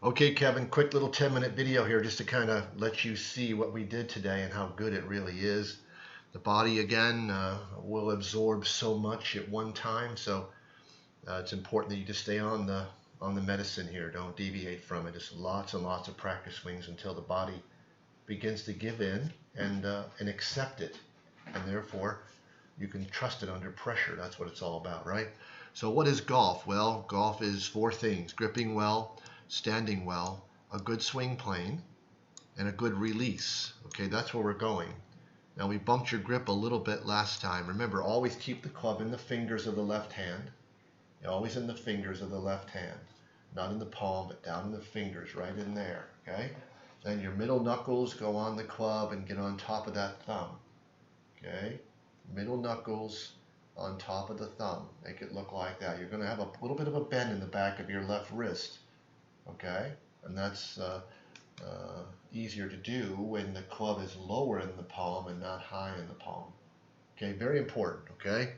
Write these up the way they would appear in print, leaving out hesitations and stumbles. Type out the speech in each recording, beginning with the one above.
Okay, Kevin, quick little 10-minute video here just to kind of let you see what we did today and how good it really is. The body, again, will absorb so much at one time, so it's important that you just stay on the medicine here. Don't deviate from it. Just lots and lots of practice swings until the body begins to give in and accept it, and therefore you can trust it under pressure. That's what it's all about, right? So what is golf? Well, golf is four things: gripping well, standing well, a good swing plane, and a good release. Okay, that's where we're going. Now we bumped your grip a little bit last time. Remember, always keep the club in the fingers of the left hand. Always in the fingers of the left hand. Not in the palm, but down in the fingers, right in there. Okay? Then your middle knuckles go on the club and get on top of that thumb. Okay? Middle knuckles on top of the thumb. Make it look like that. You're going to have a little bit of a bend in the back of your left wrist. Okay? And that's easier to do when the club is lower in the palm and not high in the palm. Okay? Very important. Okay?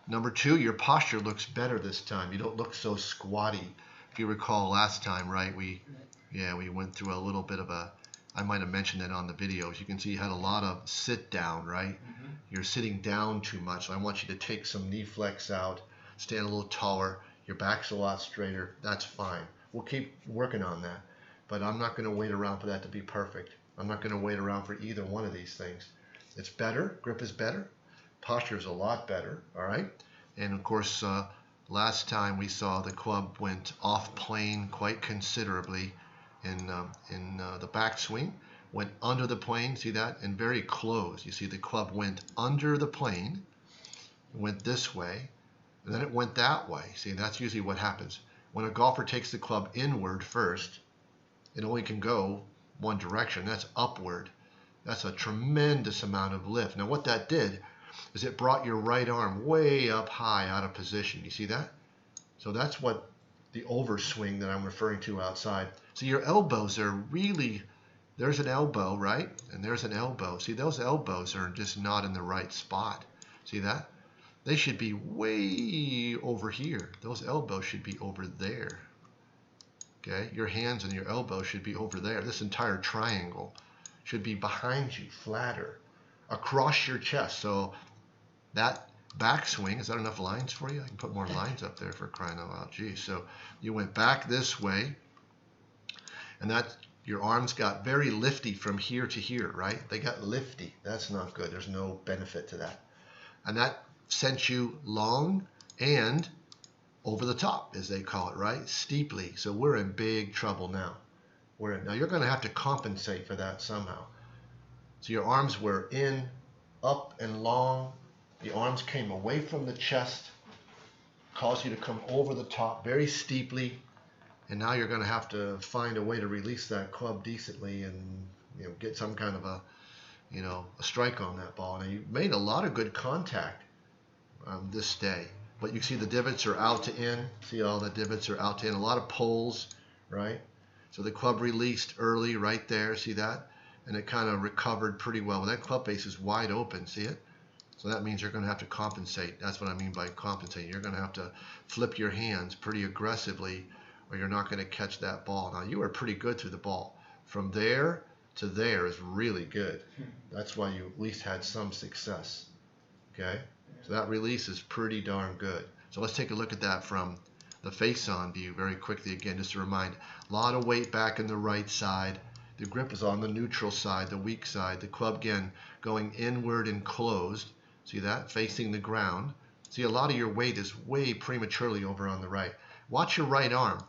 Number two, your posture looks better this time. You don't look so squatty. If you recall last time, right, we went through a little bit of I might have mentioned it on the videos. You can see you had a lot of sit down, right? You're sitting down too much. So I want you to take some knee flex out, stand a little taller. Your back's a lot straighter. That's fine. We'll keep working on that. But I'm not going to wait around for that to be perfect. I'm not going to wait around for either one of these things. It's better. Grip is better. Posture is a lot better, all right? And of course, last time we saw the club went off plane quite considerably in the backswing, went under the plane, see that? And very close. You see the club went under the plane, went this way, and then it went that way. See, that's usually what happens. When a golfer takes the club inward first, it only can go one direction. That's upward. That's a tremendous amount of lift. Now what that did is it brought your right arm way up high out of position. You see that? So that's what the overswing that I'm referring to outside. So your elbows are really, there's an elbow, right? And there's an elbow. See, those elbows are just not in the right spot. See that? They should be way over here. Those elbows should be over there. Okay? Your hands and your elbows should be over there. This entire triangle should be behind you, flatter, across your chest. So that backswing, is that enough lines for you? I can put more lines up there for crying out loud. Geez. So you went back this way, and that your arms got very lifty from here to here, right? They got lifty. That's not good. There's no benefit to that. And that sent you long and over the top, as they call it, right? Steeply. So we're in big trouble now. Now you're going to have to compensate for that somehow. So your arms were in, up, and long. The arms came away from the chest, caused you to come over the top very steeply, and now you're going to have to find a way to release that club decently and get some kind of a strike on that ball. Now you made a lot of good contact this day, but you see the divots are out to in. See all the divots are out to in. A lot of pulls, right? So the club released early right there. See that? And it kind of recovered pretty well. That club face is wide open. See it? So that means you're going to have to compensate. That's what I mean by compensating. You're going to have to flip your hands pretty aggressively or you're not going to catch that ball. Now, you are pretty good through the ball. From there to there is really good. That's why you at least had some success. Okay? So that release is pretty darn good. So let's take a look at that from the face-on view very quickly again, just to remind. A lot of weight back in the right side. The grip is on the neutral side, the weak side. The club, again, going inward and closed. See that? Facing the ground. See, a lot of your weight is way prematurely over on the right. Watch your right arm.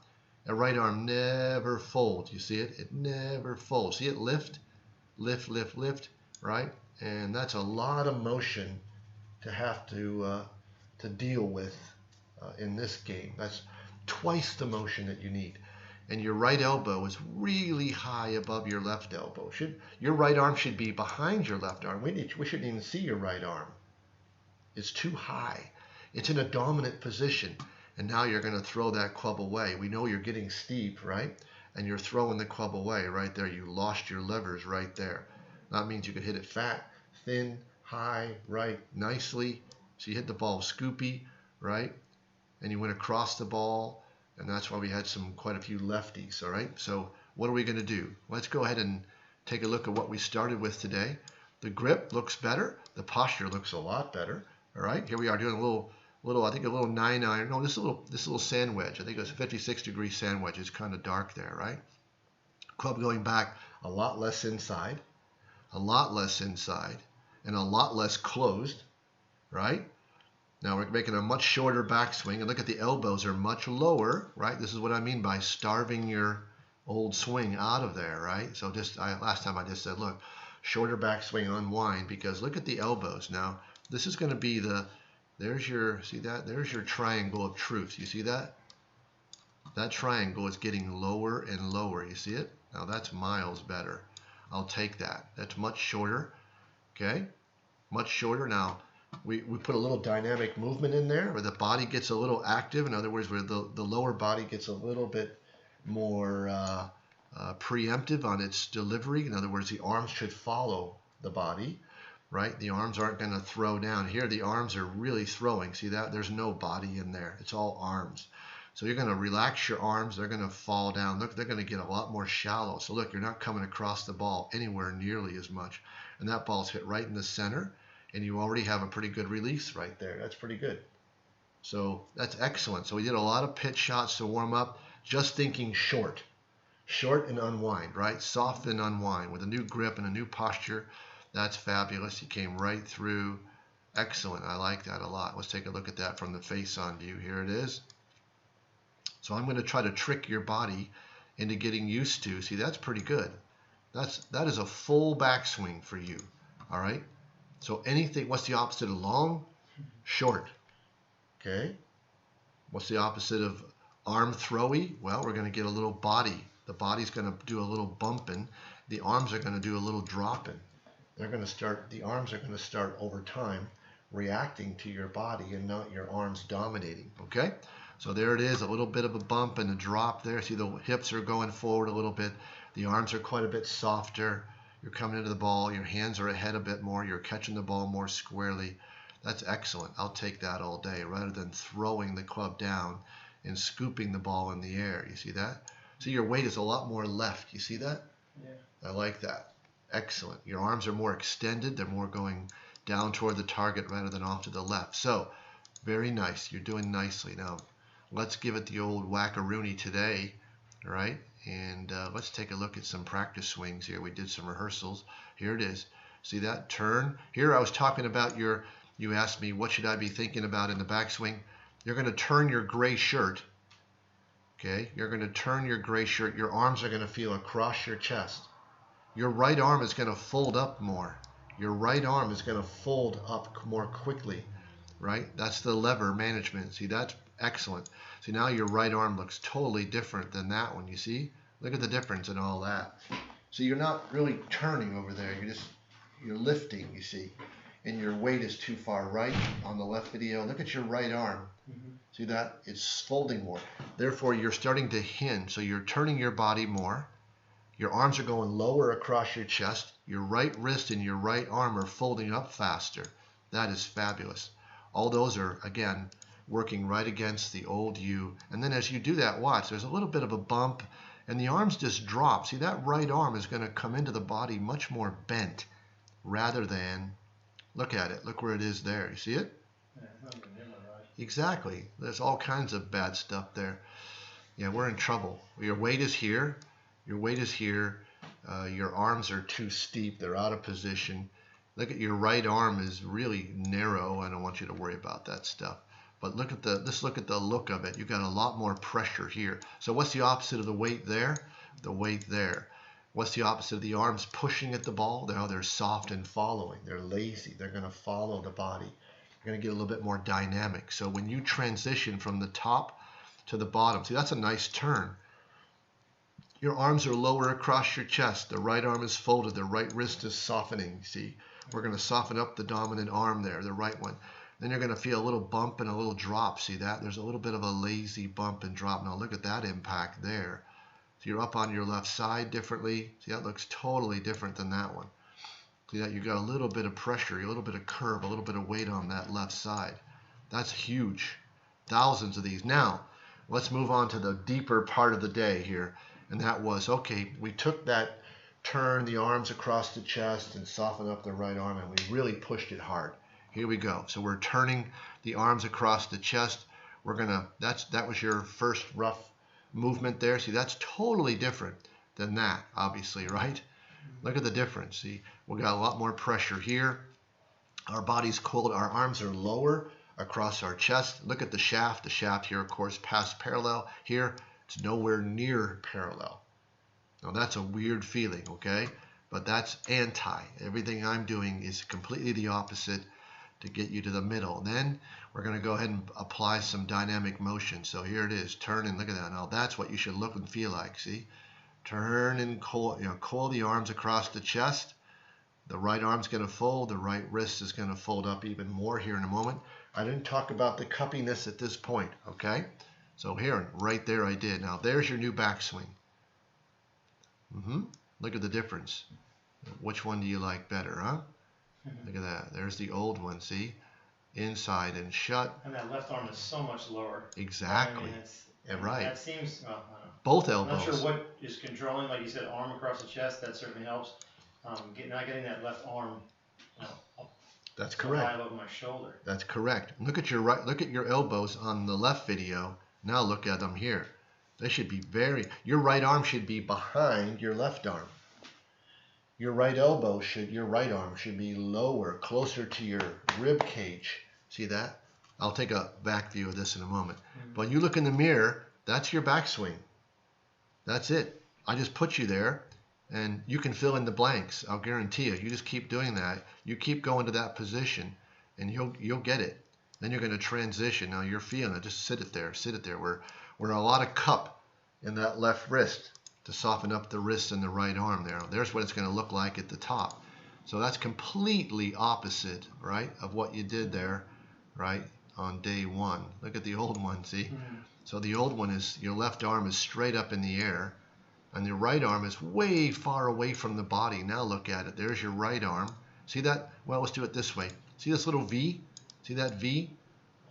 That right arm never folds. You see it? It never folds. See it lift? Lift, lift, lift, right? And that's a lot of motion to have to deal with in this game. That's twice the motion that you need. And your right elbow is really high above your left elbow. Your right arm should be behind your left arm. We shouldn't even see your right arm. It's too high. It's in a dominant position. And now you're going to throw that club away. We know you're getting steep, right? And you're throwing the club away right there. You lost your levers right there. That means you could hit it fat, thin, high, right, nicely. So you hit the ball scoopy, right? And you went across the ball. And that's why we had quite a few lefties, all right? So what are we going to do? Let's go ahead and take a look at what we started with today. The grip looks better. The posture looks a lot better, all right? Here we are doing I think a little 9-iron. No, this little sand wedge. I think it's a 56-degree sand wedge. It's kind of dark there, right? Club going back a lot less inside, and a lot less closed, right? Now we're making a much shorter backswing, and look at the elbows are much lower, right? This is what I mean by starving your old swing out of there, right? So last time I just said, look, shorter backswing, unwind, because look at the elbows. Now this is going to be there's your triangle of truth. You see that? That triangle is getting lower and lower. You see it? Now that's miles better. I'll take that. That's much shorter, okay? Much shorter. Now, we put a little dynamic movement in there where the body gets a little active. In other words, where the lower body gets a little bit more preemptive on its delivery. In other words, the arms should follow the body, right? The arms aren't going to throw down. Here, the arms are really throwing. See that? There's no body in there. It's all arms. So you're going to relax your arms. They're going to fall down. Look, they're going to get a lot more shallow. So look, you're not coming across the ball anywhere nearly as much. And that ball's hit right in the center. And you already have a pretty good release right there. That's pretty good. So that's excellent. So we did a lot of pitch shots to warm up, just thinking short and unwind, right? Soft and unwind with a new grip and a new posture. That's fabulous. He came right through. Excellent. I like that a lot. Let's take a look at that from the face-on view. Here it is. So I'm going to try to trick your body into getting used to. See, that's pretty good. That is a full backswing for you. All right. So what's the opposite of long? Short. Okay. What's the opposite of arm throwy? Well, we're going to get a little body. The body's going to do a little bumping. The arms are going to do a little dropping. The arms are going to start over time reacting to your body and not your arms dominating. Okay. So there it is, a little bit of a bump and a drop there. See, the hips are going forward a little bit. The arms are quite a bit softer. You're coming into the ball. Your hands are ahead a bit more. You're catching the ball more squarely. That's excellent. I'll take that all day rather than throwing the club down and scooping the ball in the air. You see that? See, your weight is a lot more left. You see that? Yeah. I like that. Excellent. Your arms are more extended. They're more going down toward the target rather than off to the left. So, very nice. You're doing nicely. Now, let's give it the old whack-a-rooney today, all right? And let's take a look at some practice swings here. We did some rehearsals. Here it is. See that turn? Here I was talking about you asked me what should I be thinking about in the backswing. You're going to turn your gray shirt, okay? You're going to turn your gray shirt. Your arms are going to feel across your chest. Your right arm is going to fold up more. Your right arm is going to fold up more quickly, right? That's the lever management. See, that's excellent. See, now your right arm looks totally different than that one. You see? Look at the difference in all that. So you're not really turning over there. You're lifting, you see. And your weight is too far right on the left video. Look at your right arm. Mm-hmm. See that? It's folding more. Therefore, you're starting to hinge. So you're turning your body more. Your arms are going lower across your chest. Your right wrist and your right arm are folding up faster. That is fabulous. All those are, again, working right against the old you. And then as you do that, watch, there's a little bit of a bump and the arms just drop. See, that right arm is going to come into the body much more bent rather than, look at it, look where it is there. You see it? Yeah, exactly. There's all kinds of bad stuff there. Yeah, we're in trouble. Your weight is here. Your weight is here. Your arms are too steep. They're out of position. Look at your right arm is really narrow. I don't want you to worry about that stuff. But look at the look of it. You've got a lot more pressure here. So what's the opposite of the weight there? The weight there. What's the opposite of the arms pushing at the ball? They're soft and following. They're lazy. They're going to follow the body. You're going to get a little bit more dynamic. So when you transition from the top to the bottom, see, that's a nice turn. Your arms are lower across your chest. The right arm is folded. The right wrist is softening. See, we're going to soften up the dominant arm there, the right one. Then you're going to feel a little bump and a little drop. See that? There's a little bit of a lazy bump and drop. Now look at that impact there. So you're up on your left side differently. See, that looks totally different than that one. See that? You got a little bit of pressure, a little bit of curve, a little bit of weight on that left side. That's huge. Thousands of these. Now, let's move on to the deeper part of the day here. And that was, okay, we took that turn the arms across the chest and soften up the right arm, and we really pushed it hard. Here we go. So we're turning the arms across the chest. We're gonna, that was your first rough movement there. See, that's totally different than that, obviously, right? Look at the difference. See, we got a lot more pressure here. Our body's cold, our arms are lower across our chest. Look at the shaft. The shaft here, of course, past parallel. Here, it's nowhere near parallel. Now that's a weird feeling, okay? But that's anti. Everything I'm doing is completely the opposite to get you to the middle. And then we're going to go ahead and apply some dynamic motion. So here it is. Turn and look at that. Now that's what you should look and feel like. See? Turn and coil, coil the arms across the chest. The right arm's going to fold. The right wrist is going to fold up even more here in a moment. I didn't talk about the cuppiness at this point, okay? So here, right there I did. Now there's your new backswing. Look at the difference. Which one do you like better, huh? Look at that. There's the old one, see? Inside and shut. And that left arm is so much lower. Exactly. I mean, right. That seems, well, I don't know. Both elbows. I'm not sure what is controlling, like you said, arm across the chest. That certainly helps. Not getting that left arm up That's so correct. high above my shoulder. That's correct. Look at your right. Look at your elbows on the left video. Now look at them here. They should be your right arm should be behind your left arm. Your right arm should be lower, closer to your rib cage. See that? I'll take a back view of this in a moment. But you look in the mirror, that's your backswing. That's it. I just put you there, and you can fill in the blanks. I'll guarantee you. You just keep doing that. You keep going to that position, and you'll get it. Then you're going to transition. Now you're feeling it. Just sit it there. Sit it there. We're a lot of cup in that left wrist to soften up the wrist and the right arm there. There's what it's going to look like at the top. So that's completely opposite, right, of what you did there, right, on day one. Look at the old one, see? So the old one is your left arm is straight up in the air, and the right arm is way far away from the body. Now look at it. There's your right arm. See that? Well, let's do it this way. See this little V? See that V?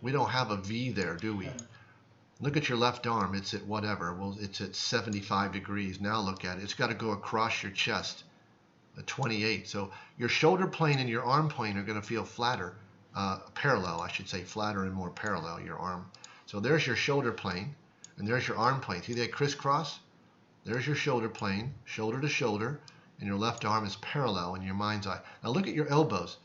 We don't have a V there, do we? Look at your left arm. It's at whatever. Well, it's at 75 degrees. Now look at it. It's got to go across your chest at 28. So your shoulder plane and your arm plane are going to feel flatter, parallel, I should say, flatter and more parallel, your arm. So there's your shoulder plane, and there's your arm plane. See that crisscross? There's your shoulder plane, shoulder to shoulder, and your left arm is parallel in your mind's eye. Now look at your elbows.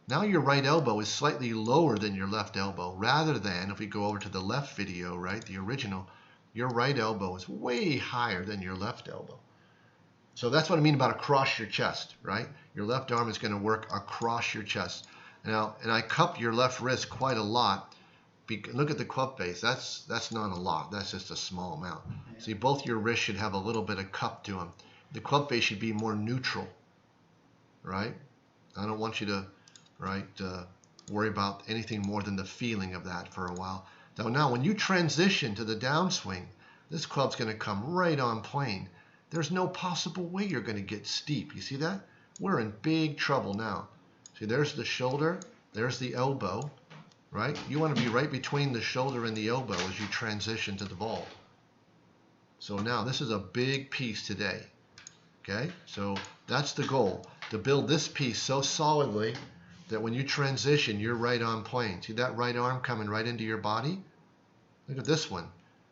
Now your right elbow is slightly lower than your left elbow, rather than, if we go over to the left video, right, the original, your right elbow is way higher than your left elbow. So that's what I mean about across your chest, right? Your left arm is going to work across your chest. Now, and I cup your left wrist quite a lot. Look at the cup base. That's not a lot. That's just a small amount. See, both your wrists should have a little bit of cup to them. The club face should be more neutral, right? I don't want you to, worry about anything more than the feeling of that for a while. Now, when you transition to the downswing, this club's going to come right on plane. There's no possible way you're going to get steep. You see that? We're in big trouble now. See, there's the shoulder, there's the elbow, right? You want to be right between the shoulder and the elbow as you transition to the ball. So now this is a big piece today. Okay, so that's the goal, to build this piece so solidly that when you transition, you're right on plane. See that right arm coming right into your body? Look at this one.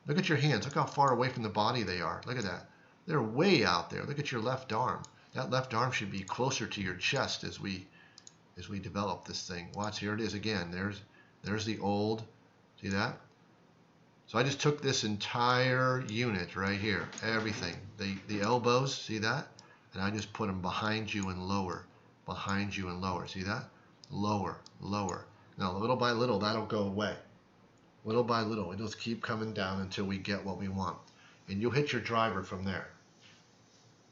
Look at your hands. Look how far away from the body they are. Look at that. They're way out there. Look at your left arm. That left arm should be closer to your chest as we develop this thing. Watch, here it is again. There's the old. See that? So I just took this entire unit right here, everything. The elbows, see that? And I just put them behind you and lower, behind you and lower. See that? Lower, lower. Now, little by little, that'll go away. Little by little, it'll just keep coming down until we get what we want. And you'll hit your driver from there.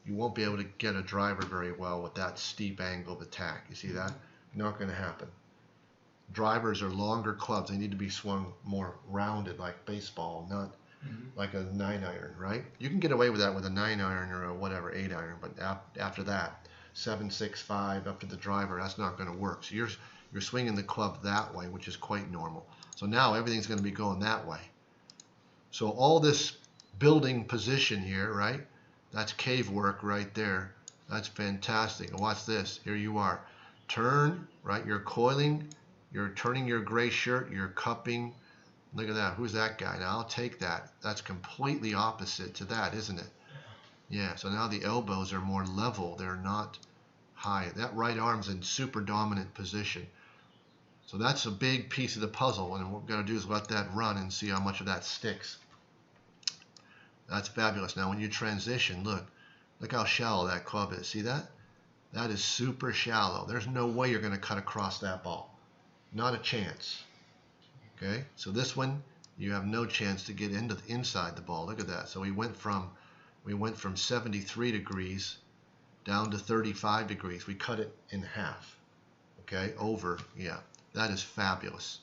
You won't be able to get a driver very well with that steep angle of attack. You see that? Not going to happen. Drivers are longer clubs. They need to be swung more rounded like baseball, not like a 9-iron, right? You can get away with that with a 9-iron or a whatever, 8-iron, but after that, 7, 6, 5, up to the driver, that's not going to work. So you're swinging the club that way, which is quite normal. So now everything's going to be going that way. So all this building position here, right? That's cave work right there. That's fantastic. And watch this. Here you are. Turn, right? You're coiling. You're turning your gray shirt. You're cupping. Look at that. Who's that guy? Now I'll take that. That's completely opposite to that, isn't it? Yeah. So now the elbows are more level. They're not high. That right arm's in super dominant position. So that's a big piece of the puzzle. And what we're going to do is let that run and see how much of that sticks. That's fabulous. Now when you transition, look how shallow that club is. See that? That is super shallow. There's no way you're going to cut across that ball. Not a chance. Okay, so this one, you have no chance to get inside the ball. Look at that. So we went from 73 degrees down to 35 degrees. We cut it in half. Okay, over. Yeah, that is fabulous.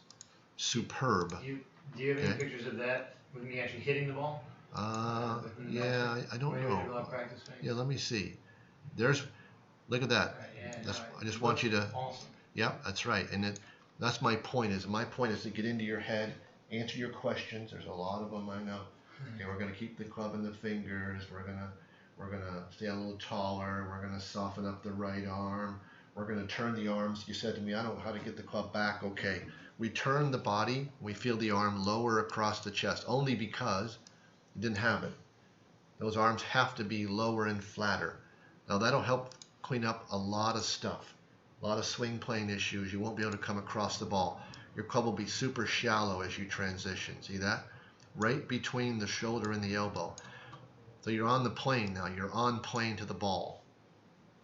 Superb. Do you have any pictures of that with me actually hitting the ball? Yeah, I don't know. Yeah, let me see. Look at that. I just want you to. Awesome. Yeah, that's right. And that's my point. My point is to get into your head, answer your questions. There's a lot of them, I know. Okay, we're gonna keep the club in the fingers. We're gonna stay a little taller. We're gonna soften up the right arm. We're gonna turn the arms. You said to me, I don't know how to get the club back. Okay, we turn the body. We feel the arm lower across the chest, only because you didn't have it. Those arms have to be lower and flatter. Now that'll help clean up a lot of stuff. A lot of swing plane issues. You won't be able to come across the ball. Your club will be super shallow as you transition. See that? Right between the shoulder and the elbow. So you're on the plane now. You're on plane to the ball.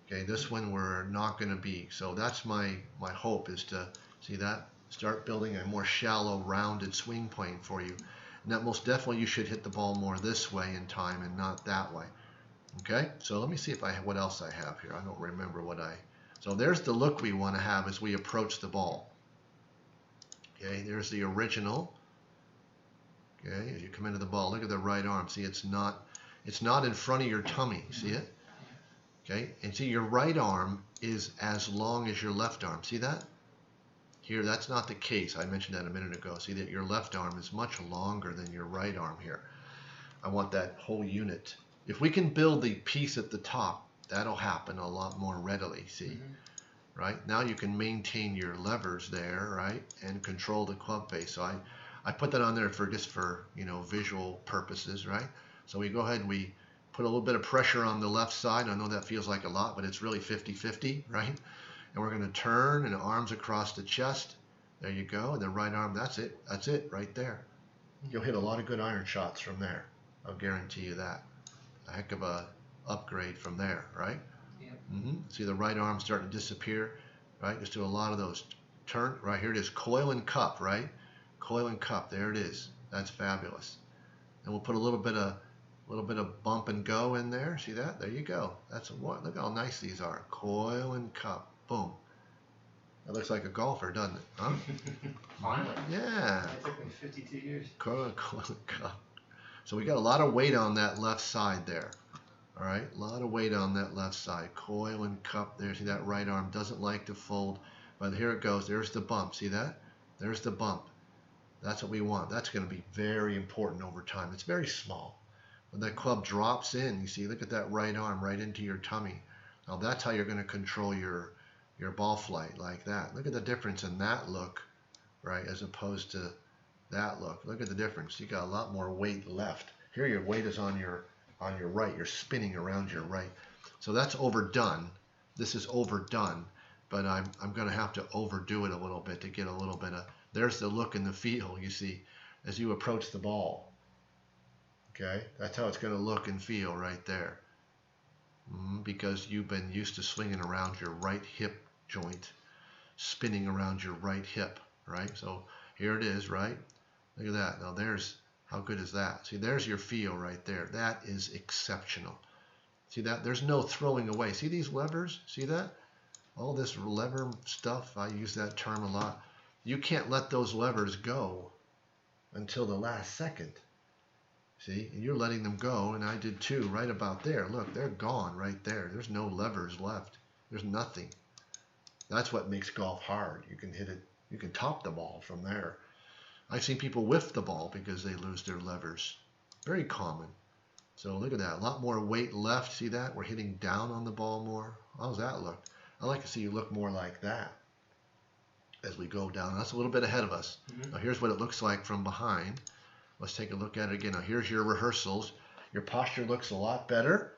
Okay, this one we're not going to be. So that's my hope is to, see that? Start building a more shallow, rounded swing plane for you. And that most definitely you should hit the ball more this way in time and not that way. Okay, so let me see what else I have here. I don't remember so there's the look we want to have as we approach the ball. Okay, there's the original. Okay, as you come into the ball, look at the right arm. See, it's not in front of your tummy. See it? Okay, and see your right arm is as long as your left arm. See that? Here, that's not the case. I mentioned that a minute ago. See that your left arm is much longer than your right arm here. I want that whole unit. If we can build the piece at the top, that'll happen a lot more readily, see? Right? Now you can maintain your levers there, right? And control the club face. So I put that on there just for, visual purposes, right? So we go ahead and we put a little bit of pressure on the left side. I know that feels like a lot, but it's really 50-50, right? And we're going to turn and the arms across the chest. There you go. And the right arm, that's it right there. You'll hit a lot of good iron shots from there. I'll guarantee you that. A heck of a upgrade from there, right? Yeah. See the right arm starting to disappear, right? Just do a lot of those. Turn, right here it is, coil and cup, right? Coil and cup, there it is. That's fabulous. And we'll put a little bit of bump and go in there. See that? There you go. Look how nice these are. Coil and cup, boom. That looks like a golfer, doesn't it? Huh? Finally. Yeah. It took me 52 years. Coil and cup. So we got a lot of weight on that left side there. All right, a lot of weight on that left side. Coil and cup there. See that right arm doesn't like to fold, but here it goes. There's the bump. See that? There's the bump. That's what we want. That's going to be very important over time. It's very small. When that club drops in, you see, look at that right arm right into your tummy. Now that's how you're going to control your ball flight, like that. Look at the difference in that look, right, as opposed to that look. Look at the difference. You got a lot more weight left. Here your weight is on your right. You're spinning around your right. So that's overdone. This is overdone, but I'm going to have to overdo it a little bit to get a little bit of, there's the look and the feel, you see, as you approach the ball. Okay, that's how it's going to look and feel right there. Because you've been used to swinging around your right hip joint, spinning around your right hip, right? So here it is, right? Look at that. Now how good is that? See, there's your feel right there. That is exceptional. See that? There's no throwing away. See these levers? See that? All this lever stuff, I use that term a lot. You can't let those levers go until the last second. See, and you're letting them go, and I did too, right about there. Look, they're gone right there. There's no levers left. There's nothing. That's what makes golf hard. You can hit it, you can top the ball from there. I've seen people whiff the ball because they lose their levers. Very common. So look at that. A lot more weight left. See that? We're hitting down on the ball more. How's that look? I like to see you look more like that as we go down. That's a little bit ahead of us. Now here's what it looks like from behind. Let's take a look at it again. Now here's your rehearsals. Your posture looks a lot better.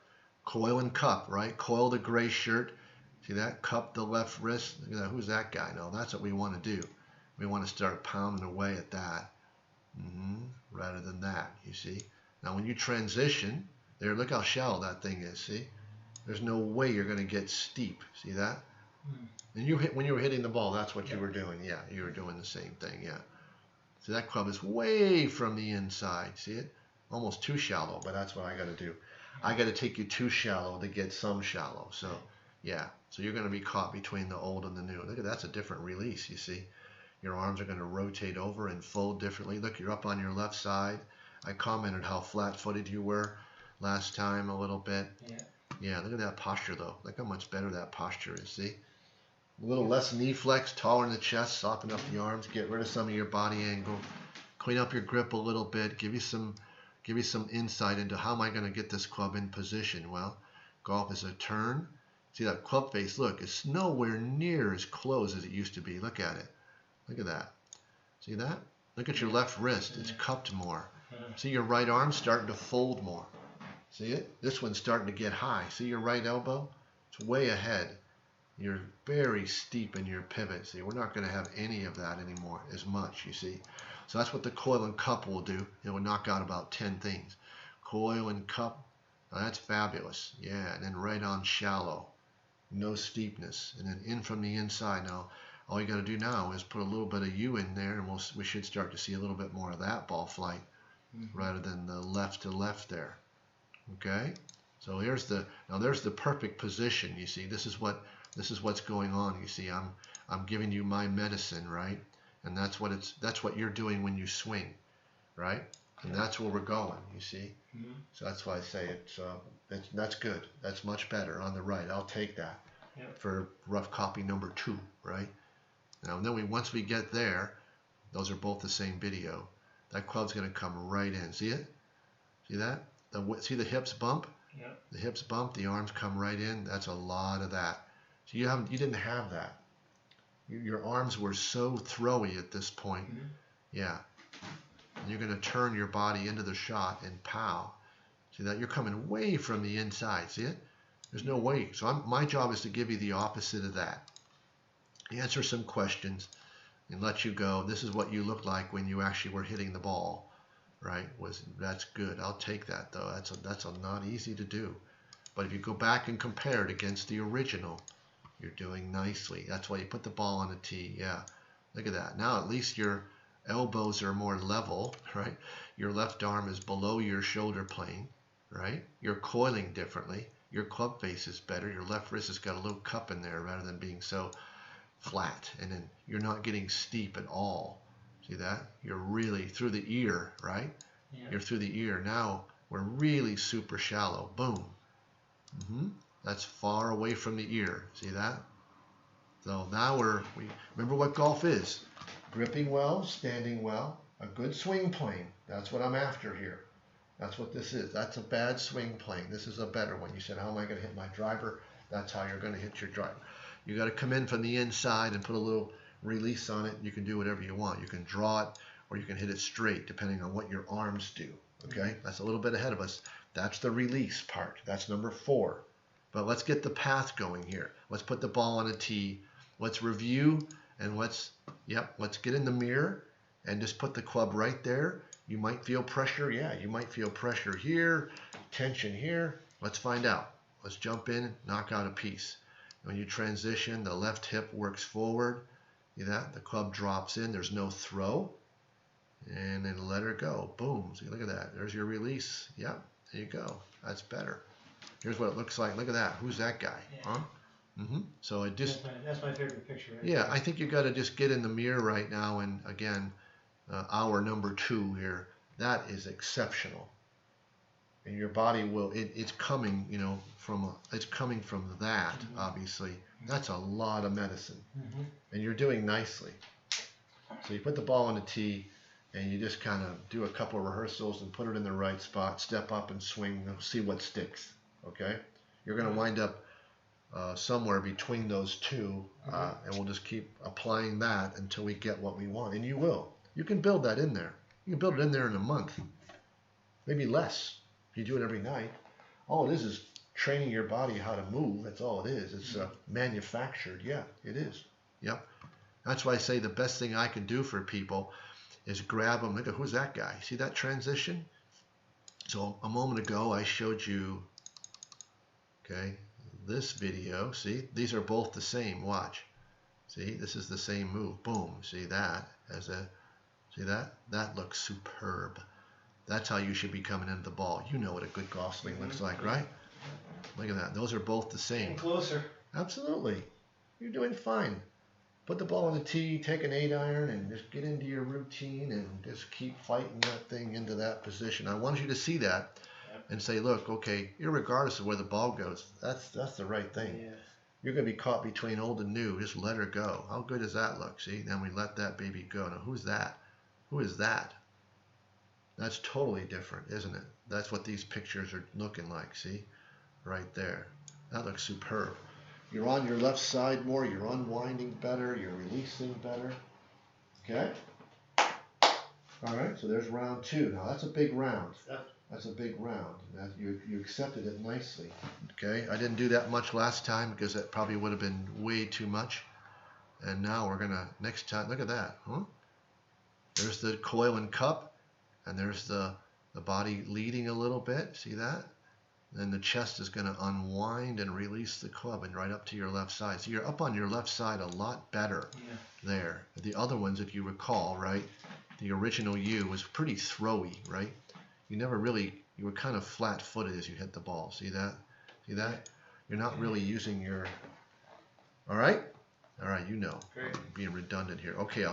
Coil and cup, right? Coil the gray shirt. See that? Cup the left wrist. Look at that. Who's that guy? No, that's what we want to do. We want to start pounding away at that. Rather than that, you see. Now when you transition, there, look how shallow that thing is, see? There's no way you're going to get steep. See that? And you hit, when you were hitting the ball, that's what you were doing. Yeah, you were doing the same thing, yeah. So that club is way from the inside. See it? Almost too shallow, but that's what I got to do. I got to take you too shallow to get some shallow. So, yeah. So you're going to be caught between the old and the new. Look at that's a different release, you see. Your arms are going to rotate over and fold differently. Look, you're up on your left side. I commented how flat-footed you were last time a little bit. Yeah, look at that posture, though. Look how much better that posture is, see? A little less knee flex, taller in the chest, soften up the arms, get rid of some of your body angle, clean up your grip a little bit, give you some insight into how am I going to get this club in position. Well, golf is a turn. See that club face, look, it's nowhere near as close as it used to be. Look at it. Look at that. See that? Look at your left wrist. It's cupped more. See your right arm starting to fold more. See it? This one's starting to get high. See your right elbow? It's way ahead. You're very steep in your pivot. See, we're not going to have any of that anymore as much, you see. So that's what the coil and cup will do. It will knock out about 10 things. Coil and cup. Now that's fabulous. Yeah, and then right on shallow. No steepness. And then in from the inside. Now, all you got to do now is put a little bit of you in there, and we should start to see a little bit more of that ball flight rather than the left to left there. Okay? So there's the perfect position, you see. This is what's going on, you see. I'm giving you my medicine, right? And that's what you're doing when you swing, right? And that's where we're going, you see. So that's why I say that's good. That's much better on the right. I'll take that for rough copy number 2, right? Now then once we get there, those are both the same video. That club's going to come right in. See it? See that? See the hips bump? The hips bump, the arms come right in. That's a lot of that. So you didn't have that. Your arms were so throwy at this point. Yeah. And you're going to turn your body into the shot and pow. See that? You're coming way from the inside. See it? There's no way. So my job is to give you the opposite of that. Answer some questions and let you go. This is what you look like when you actually were hitting the ball, right? That's good. I'll take that though. That's not easy to do. But if you go back and compare it against the original, you're doing nicely. That's why you put the ball on the tee. Yeah, look at that. Now at least your elbows are more level, right? Your left arm is below your shoulder plane, right? You're coiling differently. Your club face is better. Your left wrist has got a little cup in there rather than being so flat, and then you're not getting steep at all. See that? You're really through the ear, right? You're through the ear. Now we're really super shallow. Boom. That's far away from the ear. See that? So now we remember what golf is. Gripping well, standing well, a good swing plane. That's what I'm after here. That's what this is. That's a bad swing plane. This is a better one. You said, how am I going to hit my driver? That's how you're going to hit your driver. You got to come in from the inside and put a little release on it. You can do whatever you want. You can draw it or you can hit it straight depending on what your arms do. Okay? That's a little bit ahead of us. That's the release part. That's number 4. But let's get the path going here. Let's put the ball on a tee. Let's review and let's get in the mirror and just put the club right there. You might feel pressure. Yeah, you might feel pressure here, tension here. Let's find out. Let's jump in, knock out a piece. When you transition, the left hip works forward. See that? The club drops in. There's no throw. And then let her go. Boom. See, look at that. There's your release. Yep. There you go. That's better. Here's what it looks like. Look at that. Who's that guy? Huh? So it just... That's my favorite picture. Right? Yeah, I think you got to just get in the mirror right now. And again, hour number 2 here. That is exceptional. And your body will, it's coming, it's coming from that, obviously. That's a lot of medicine. And you're doing nicely. So you put the ball on the tee, and you just kind of do a couple of rehearsals and put it in the right spot, step up and swing, and see what sticks. Okay, you're going to wind up somewhere between those two, and we'll just keep applying that until we get what we want, and you will. You can build that in there. You can build it in there in a month, maybe less. If you do it every night, all it is training your body how to move. That's all it is. It's manufactured. Yeah, it is. Yep. That's why I say the best thing I can do for people is grab them. Look at, who's that guy? See that transition? So a moment ago I showed you, okay, this video. See, these are both the same. Watch. See, this is the same move. Boom. See that? See that? That looks superb. That's how you should be coming into the ball. You know what a good golf swing looks like, right? Look at that. Those are both the same. Getting closer. Absolutely. You're doing fine. Put the ball on the tee, take an 8-iron, and just get into your routine and just keep fighting that thing into that position. I want you to see that and say, look, okay, irregardless of where the ball goes, that's the right thing. Yeah. You're going to be caught between old and new. Just let her go. How good does that look? See, then we let that baby go. Now, who's that? Who is that? That's totally different, isn't it? That's what these pictures are looking like. See? Right there. That looks superb. You're on your left side more. You're unwinding better. You're releasing better. Okay? All right, so there's round 2. Now, that's a big round. That's a big round. You accepted it nicely. Okay? I didn't do that much last time because that probably would have been way too much. And now we're going to, next time, look at that. Huh? There's the coil and cup, and there's the body leading a little bit. See that? Then the chest is going to unwind and release the club and right up to your left side. So you're up on your left side a lot better there. The other ones, if you recall, right, the original you was pretty throwy, right? You never really, you were kind of flat-footed as you hit the ball. See that? See that? You're not really using your, all right? All right, you know. Great. I'm being redundant here. Okay,